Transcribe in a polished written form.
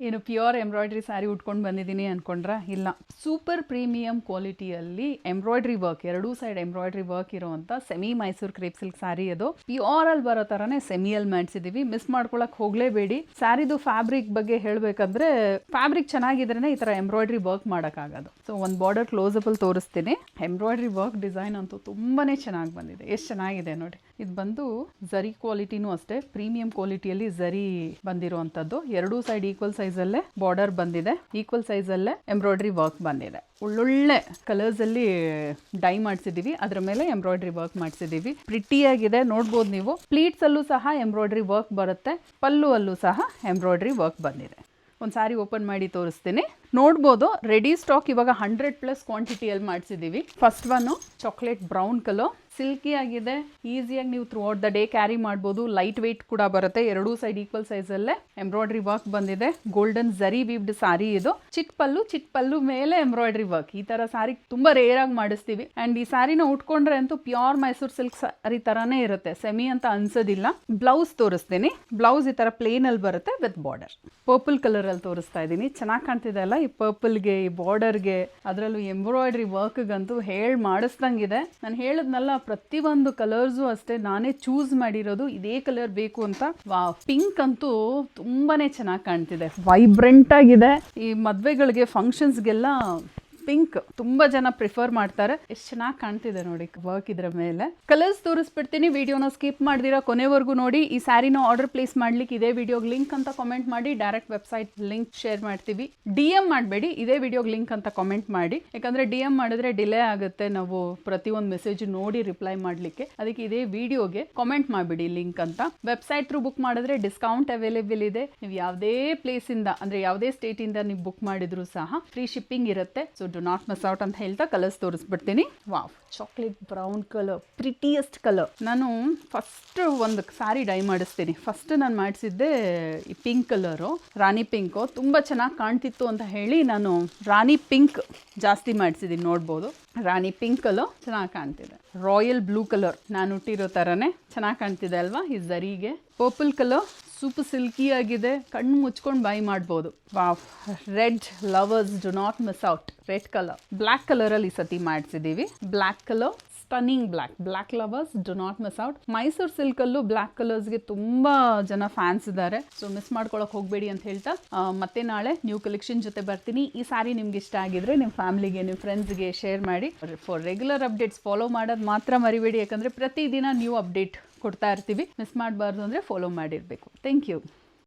ಏನು pure embroidery sari ಉಟ್ಕೊಂಡು ಬಂದಿದ್ದೀನಿ ಅನ್ಕೊಂಡ್ರಾ? ಇಲ್ಲ, ಸೂಪರ್ ಪ್ರೀಮಿಯಂ ಕ್ವಾಲಿಟಿಯಲ್ಲಿ ಎಂಬ್ರಾಯ್ಡ್ರಿ ವರ್ಕ್, ಎರಡೂ ಸೈಡ್ ಎಂಬ್ರಾಯ್ಡ್ರಿ ವರ್ಕ್ ಇರುವಂತ semi Mysuru crepe silk sari. ಅದು ಪ್ಯೂರ್ ಅಲ್ಲಿ ಬರೋ ತರಾನೇ ಸೆಮಿಯಲ್ಲಿ ಮಾಡಿಸಿದೀವಿ. ಮಿಸ್ ಮಾಡ್ಕೊಳಕ್ ಹೋಗ್ಲೇಬೇಡಿ. ಸ್ಯಾರಿದು ಫ್ಯಾಬ್ರಿಕ್ ಬಗ್ಗೆ ಹೇಳ್ಬೇಕಂದ್ರೆ ಫ್ಯಾಬ್ರಿಕ್ ಚೆನ್ನಾಗಿದ್ರೇನೆ ಈ ತರ ಎಂಬ್ರಾಯ್ಡ್ರಿ ವರ್ಕ್ ಮಾಡೋಕ್ಕಾಗೋದು. ಸೊ ಒಂದು ಬಾರ್ಡರ್ ಕ್ಲೋಸ್ ಅಪ್ ಅಲ್ಲಿ ತೋರಿಸ್ತೀನಿ. ಎಂಬ್ರಾಯ್ಡ್ರಿ ವರ್ಕ್ ಡಿಸೈನ್ ಅಂತೂ ತುಂಬಾನೇ ಚೆನ್ನಾಗಿ ಬಂದಿದೆ. ಎಷ್ಟು ಚೆನ್ನಾಗಿದೆ ನೋಡಿ. ಇದು ಬಂದು ಝರಿ ಕ್ವಾಲಿಟಿನೂ ಅಷ್ಟೇ, ಪ್ರೀಮಿಯಂ ಕ್ವಾಲಿಟಿಯಲ್ಲಿ ಝರಿ ಬಂದಿರುವಂತದ್ದು. ಎರಡೂ ಸೈಡ್ ಈಕ್ವಲ್ ಸೈಜ್ ಅಲ್ಲೇ ಬಾರ್ಡರ್ ಬಂದಿದೆ, ಈಕ್ವಲ್ ಸೈಜ್ ಅಲ್ಲೇ ಎಂಬ್ರಾಯ್ಡ್ರಿ ವರ್ಕ್ ಬಂದಿದೆ. ಒಳ್ಳೊಳ್ಳೆ ಕಲರ್ಸ್ ಅಲ್ಲಿ ಡೈ ಮಾಡಿಸಿದೀವಿ, ಅದ್ರ ಮೇಲೆ ಎಂಬ್ರಾಯ್ಡ್ರಿ ವರ್ಕ್ ಮಾಡಿಸಿದೀವಿ. ಪ್ರಿಟಿಯಾಗಿದೆ, ನೋಡ್ಬೋದು ನೀವು. ಪ್ಲೀಟ್ಸ್ ಅಲ್ಲೂ ಸಹ ಎಂಬ್ರಾಯ್ಡ್ರಿ ವರ್ಕ್ ಬರುತ್ತೆ, ಪಲ್ಲು ಅಲ್ಲೂ ಸಹ ಎಂಬ್ರಾಯ್ಡ್ರಿ ವರ್ಕ್ ಬಂದಿದೆ. ಒಂದು ಸಾರಿ ಓಪನ್ ಮಾಡಿ ತೋರಿಸ್ತೀನಿ. ನೋಡ್ಬೋದು ರೆಡಿ ಸ್ಟಾಕ್ ಇವಾಗ 100+ ಕ್ವಾಂಟಿಟಿಯಲ್ಲಿ ಮಾಡಿಸಿದ್ದೀವಿ. First one chocolate brown colour, silky ಆಗಿದೆ, ಈಸಿಯಾಗಿ ನೀವು throughout the day carry ಮಾಡ್ಬೋದು. ಲೈಟ್ ವೆಯ್ಟ್ ಕೂಡ ಬರುತ್ತೆ. ಎರಡೂ ಸೈಡ್ ಈಕ್ವಲ್ ಸೈಜಲ್ಲೇ ಎಂಬ್ರಾಯ್ಡ್ರಿ ವರ್ಕ್ ಬಂದಿದೆ. ಗೋಲ್ಡನ್ ಝರಿ ವೀವ್ಡ್ ಸಾರಿ ಇದು. ಚಿಟ್ ಪಲ್ಲು ಮೇಲೆ ಎಂಬ್ರಾಯ್ಡ್ರಿ ವರ್ಕ್. ಈ ತರ ಸಾರಿ ತುಂಬಾ ರೇರ್ ಆಗಿ ಮಾಡಿಸ್ತೀವಿ. ಅಂಡ್ ಈ ಸಾರಿನ ಉಟ್ಕೊಂಡ್ರೆ ಅಂತೂ ಪ್ಯೂರ್ ಮೈಸೂರು ಸಿಲ್ಕ್ ಸಾರಿ ತರಾನೇ ಇರುತ್ತೆ, ಸೆಮಿ ಅಂತ ಅನ್ಸೋದಿಲ್ಲ. ಬ್ಲೌಸ್ ತೋರಿಸ್ತೀನಿ. ಬ್ಲೌಸ್ ಈ ತರ ಪ್ಲೇನ್ ಅಲ್ಲಿ ಬರುತ್ತೆ ವಿತ್ ಬಾರ್ಡರ್. ಪರ್ಪಲ್ ಕಲರ್ ಅಲ್ಲಿ ತೋರಿಸ್ತಾ ಇದ್ದೀನಿ. ಚೆನ್ನಾಗಿ ಕಾಣ್ತಿದೆ ಅಲ್ಲ ಈ ಪರ್ಪಲ್ಗೆ, ಈ ಬಾರ್ಡರ್ಗೆ, ಅದರಲ್ಲೂ ಎಂಬ್ರಾಯ್ಡ್ರಿ ವರ್ಕ್ಗಂತೂ ಮಾಡಿಸ್ದಂಗಿದೆ. ನಾನು ಹೇಳಿದ್ನಲ್ಲ, ಪ್ರತಿಯೊಂದು ಕಲರ್ಸು ಅಷ್ಟೇ ನಾನೇ ಚೂಸ್ ಮಾಡಿರೋದು ಇದೇ ಕಲರ್ ಬೇಕು ಅಂತ. ಪಿಂಕ್ ಅಂತೂ ತುಂಬಾನೇ ಚೆನ್ನಾಗಿ ಕಾಣ್ತಿದೆ, ವೈಬ್ರೆಂಟ್ ಆಗಿದೆ. ಈ ಮದ್ವೆಗಳಿಗೆ ಫಂಕ್ಷನ್ಸ್ಗೆಲ್ಲ ಪಿಂಕ್ ತುಂಬಾ ಜನ ಪ್ರಿಫರ್ ಮಾಡ್ತಾರೆ. ಎಷ್ಟು ಚೆನ್ನಾಗಿ ಕಾಣ್ತಿದೆ ನೋಡಿ ವರ್ಕ್ ಇದ್ರ ಮೇಲೆ. ಕಲರ್ಸ್ ತೋರಿಸ್ಬಿಡ್ತೀನಿ, ವಿಡಿಯೋನ ಸ್ಕಿಪ್ ಮಾಡ್ದಿರಾ ಕೊನೆವರೆಗೂ ನೋಡಿ. ಈ ಸ್ಯಾರಿನ ಆರ್ಡರ್ ಪ್ಲೇಸ್ ಮಾಡ್ಲಿಕ್ಕೆ ಇದೇ ವಿಡಿಯೋಗೆ ಲಿಂಕ್ ಅಂತ ಕಾಮೆಂಟ್ ಮಾಡಿ, ಡೈರೆಕ್ಟ್ ವೆಬ್ಸೈಟ್ ಲಿಂಕ್ ಶೇರ್ ಮಾಡ್ತೀವಿ. DM ಮಾಡಬೇಡಿ, ಇದೇ ವಿಡಿಯೋಗೆ ಲಿಂಕ್ ಅಂತ ಕಾಮೆಂಟ್ ಮಾಡಿ. ಯಾಕಂದ್ರೆ DM ಮಾಡಿದ್ರೆ ಡಿಲೇ ಆಗುತ್ತೆ, ನಾವು ಪ್ರತಿಯೊಂದು ಮೆಸೇಜ್ ನೋಡಿ ರಿಪ್ಲೈ ಮಾಡ್ಲಿಕ್ಕೆ. ಅದಕ್ಕೆ ಇದೇ ವಿಡಿಯೋಗೆ ಕಾಮೆಂಟ್ ಮಾಡಿಬಿಡಿ ಲಿಂಕ್ ಅಂತ. ವೆಬ್ಸೈಟ್ ಥ್ರೂ ಬುಕ್ ಮಾಡಿದ್ರೆ ಡಿಸ್ಕೌಂಟ್ ಅವೈಲೇಬಲ್ ಇದೆ. ನೀವು ಯಾವುದೇ ಪ್ಲೇಸ್ ಇಂದ, ಅಂದ್ರೆ ಯಾವುದೇ ಸ್ಟೇಟ್ ಇಂದ ನೀವು ಬುಕ್ ಮಾಡಿದ್ರು ಸಹ ಫ್ರೀ ಶಿಪ್ಪಿಂಗ್ ಇರುತ್ತೆ. So do not miss out ಅಂತ ಹೇಳ್ತಾ ಕಲರ್ಸ್ ತೋರಿಸ್ಬಿಡ್ತೀನಿ. Wow, chocolate brown colour, prettiest colour. ನಾನು ಫಸ್ಟ್ ಒಂದು ಸಾರಿ ಡೈ ಮಾಡಿಸ್ತೀನಿ. ಫಸ್ಟ್ ನಾನು ಮಾಡಿಸಿದ್ದೆ ಈ ಪಿಂಕ್ ಕಲರು, ರಾಣಿ ಪಿಂಕು. ತುಂಬ ಚೆನ್ನಾಗಿ ಕಾಣ್ತಿತ್ತು ಅಂತ ಹೇಳಿ ನಾನು ರಾಣಿ ಪಿಂಕ್ ಜಾಸ್ತಿ ಮಾಡಿಸಿದ್ದೀನಿ. ನೋಡ್ಬೋದು ರಾಣಿ ಪಿಂಕ್ ಕಲರ್ ಚೆನ್ನಾಗಿ ಕಾಣ್ತಿದೆ. ರಾಯಲ್ ಬ್ಲೂ ಕಲರ್ ನಾನು ಹುಟ್ಟಿರೋ ಥರನೇ ಚೆನ್ನಾಗಿ ಕಾಣ್ತಿದೆ ಅಲ್ವಾ ಈ ಝರಿಗೆ. ಪರ್ಪಲ್ ಕಲರ್ ಸೂಪರ್ ಸಿಲ್ಕಿ ಆಗಿದೆ, ಕಣ್ಣು ಮುಚ್ಕೊಂಡು ಬೈ ಮಾಡ್ಬೋದು. Wow, red lovers do not miss out. Red colour, black ಕಲರಲ್ಲಿ ಈ ಸತಿ ಮಾಡಿಸಿದ್ದೀವಿ. Black colour, stunning black lovers do not miss out. Mysuru ಸಿಲ್ಕಲ್ಲೂ ಬ್ಲ್ಯಾಕ್ ಕಲರ್ಸ್ಗೆ ತುಂಬಾ ಜನ ಫ್ಯಾನ್ಸ್ ಇದ್ದಾರೆ. ಸೊ ಮಿಸ್ ಮಾಡ್ಕೊಳಕ್ ಹೋಗಬೇಡಿ ಅಂತ ಹೇಳ್ತಾ ಮತ್ತೆ ನಾಳೆ ನ್ಯೂ ಕಲೆಕ್ಷನ್ ಜೊತೆ ಬರ್ತೀನಿ. ಈ ಸಾರಿ ನಿಮ್ಗೆ ಇಷ್ಟ ಆಗಿದ್ರೆ ನಿಮ್ಮ ಫ್ಯಾಮಿಲಿಗೆ, ನಿಮ್ಮ ಫ್ರೆಂಡ್ಸ್ಗೆ ಶೇರ್ ಮಾಡಿ. ಫಾರ್ ರೆಗ್ಯುಲರ್ ಅಪ್ಡೇಟ್ಸ್ ಫಾಲೋ ಮಾಡೋದು ಮಾತ್ರ ಮರಿಬೇಡಿ, ಯಾಕಂದ್ರೆ ಪ್ರತಿದಿನ ನ್ಯೂ ಅಪ್ಡೇಟ್ ಕೊಡ್ತಾ ಇರ್ತೀವಿ. ಮಿಸ್ ಮಾಡಬಾರ್ದು ಅಂದರೆ ಫಾಲೋ ಮಾಡಿರಬೇಕು. Thank you.